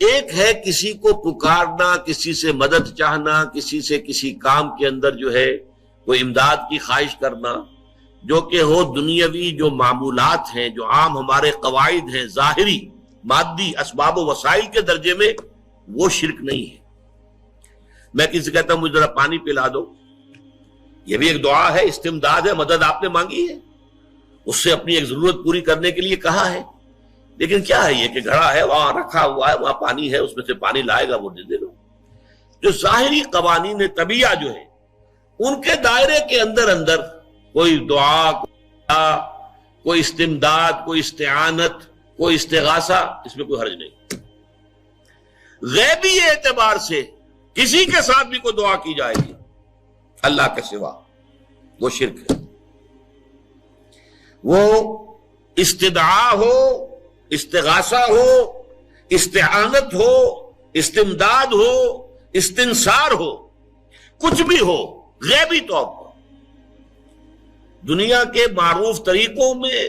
ایک ہے کسی کو پکارنا، کسی سے مدد چاہنا، کسی سے کسی کام کے اندر جو ہے کوئی امداد کی خواہش کرنا، جو کہ ہو دنیاوی جو معمولات ہیں، جو عام ہمارے قواعد ہیں، ظاہری مادی اسباب و وسائل کے درجے میں، وہ شرک نہیں ہے۔ میں کسی سے کہتا ہوں مجھے ذرا پانی پلا دو، یہ بھی ایک دعا ہے، استمداد ہے، مدد آپ نے مانگی ہے، اس سے اپنی ایک ضرورت پوری کرنے کے لیے کہا ہے۔ لیکن کیا ہے یہ کہ گھڑا ہے، وہاں رکھا ہوا ہے، وہاں پانی ہے، اس میں سے پانی لائے گا وہ دے دو۔ جو ظاہری قوانین طبیعہ جو ہے ان کے دائرے کے اندر کوئی دعا، کوئی استمداد، کوئی استعانت، کوئی استغاثہ، اس میں کوئی حرج نہیں۔ غیبی اعتبار سے کسی کے ساتھ بھی کوئی دعا کی جائے گی اللہ کے سوا، وہ شرک ہے۔ وہ استدعا ہو، استغاثہ ہو، استعانت ہو، استمداد ہو، استنصار ہو، کچھ بھی ہو، غیبی طور پر دنیا کے معروف طریقوں میں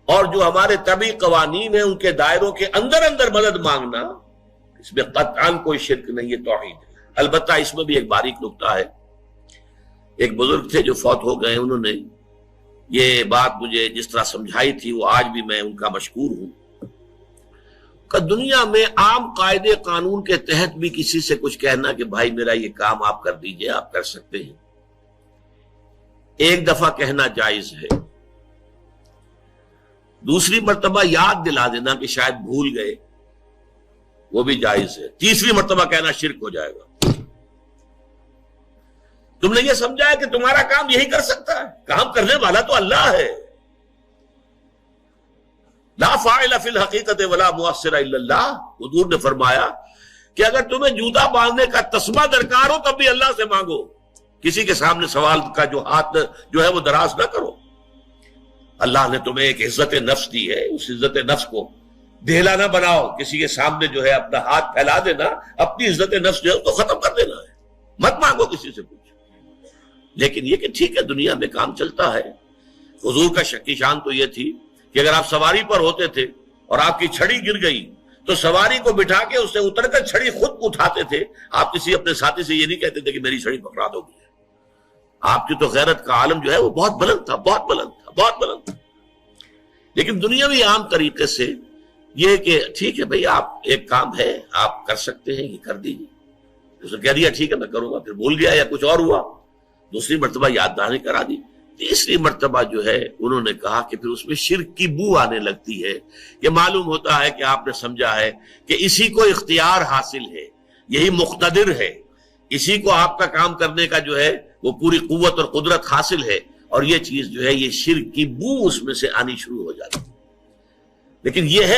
اور جو ہمارے طبعی قوانین ہیں ان کے دائروں کے اندر مدد مانگنا، اس میں قطعاً کوئی شرک نہیں ہے، توحید ہے۔ البتہ اس میں بھی ایک باریک نکتہ ہے۔ ایک بزرگ تھے جو فوت ہو گئے، انہوں نے یہ بات مجھے جس طرح سمجھائی تھی وہ آج بھی میں ان کا مشکور ہوں کہ دنیا میں عام قاعدے قانون کے تحت بھی کسی سے کچھ کہنا کہ بھائی میرا یہ کام آپ کر دیجئے، آپ کر سکتے ہیں، ایک دفعہ کہنا جائز ہے، دوسری مرتبہ یاد دلا دینا کہ شاید بھول گئے، وہ بھی جائز ہے، تیسری مرتبہ کہنا شرک ہو جائے گا۔ تم نے یہ سمجھا ہے کہ تمہارا کام یہی کر سکتا ہے، کام کرنے والا تو اللہ ہے۔ لا فاعل فی الحقیقت ولا مؤثر الا اللہ، حضور نے فرمایا کہ اگر تمہیں جوتا باندھنے کا تسمہ درکار ہو تب بھی اللہ سے مانگو، کسی کے سامنے سوال کا جو ہاتھ جو ہے وہ دراز نہ کرو۔ اللہ نے تمہیں ایک عزت نفس دی ہے، اس عزت نفس کو ڈھیلا نہ بناؤ، کسی کے سامنے جو ہے اپنا ہاتھ پھیلا دینا، اپنی عزت نفس جو ہے تو ختم کر دینا ہے، مت مانگو کسی سے کچھ۔ لیکن یہ کہ ٹھیک ہے دنیا میں کام چلتا ہے۔ حضور کا شکی شان تو یہ تھی کہ اگر آپ سواری پر ہوتے تھے اور آپ کی چھڑی گر گئی تو سواری کو بٹھا کے اس سے اتر کر چھڑی خود اٹھاتے تھے، آپ کسی اپنے ساتھی سے یہ نہیں کہتے تھے کہ میری چھڑی پکڑا دو گی۔ آپ کی تو غیرت کا عالم جو ہے وہ بہت بلند تھا، بہت بلند تھا، بہت بلند تھا۔ لیکن دنیاوی عام طریقے سے یہ کہ ٹھیک ہے بھئی آپ ایک کام ہے آپ کر سکتے ہیں، یہ کر دیجیے، اس نے کہہ دیا ٹھیک ہے میں کروں گا، پھر بھول گیا یا کچھ اور ہوا، دوسری مرتبہ یاد دہانی کرا دی، تیسری مرتبہ جو ہے انہوں نے کہا کہ پھر اس میں شرک کی بو آنے لگتی ہے، کہ معلوم ہوتا ہے کہ آپ نے سمجھا ہے کہ اسی کو اختیار حاصل ہے، یہی مقتدر ہے، اسی کو آپ کا کام کرنے کا جو ہے وہ پوری قوت اور قدرت حاصل ہے، اور یہ چیز جو ہے یہ شرک کی بو اس میں سے آنی شروع ہو جاتی۔ لیکن یہ ہے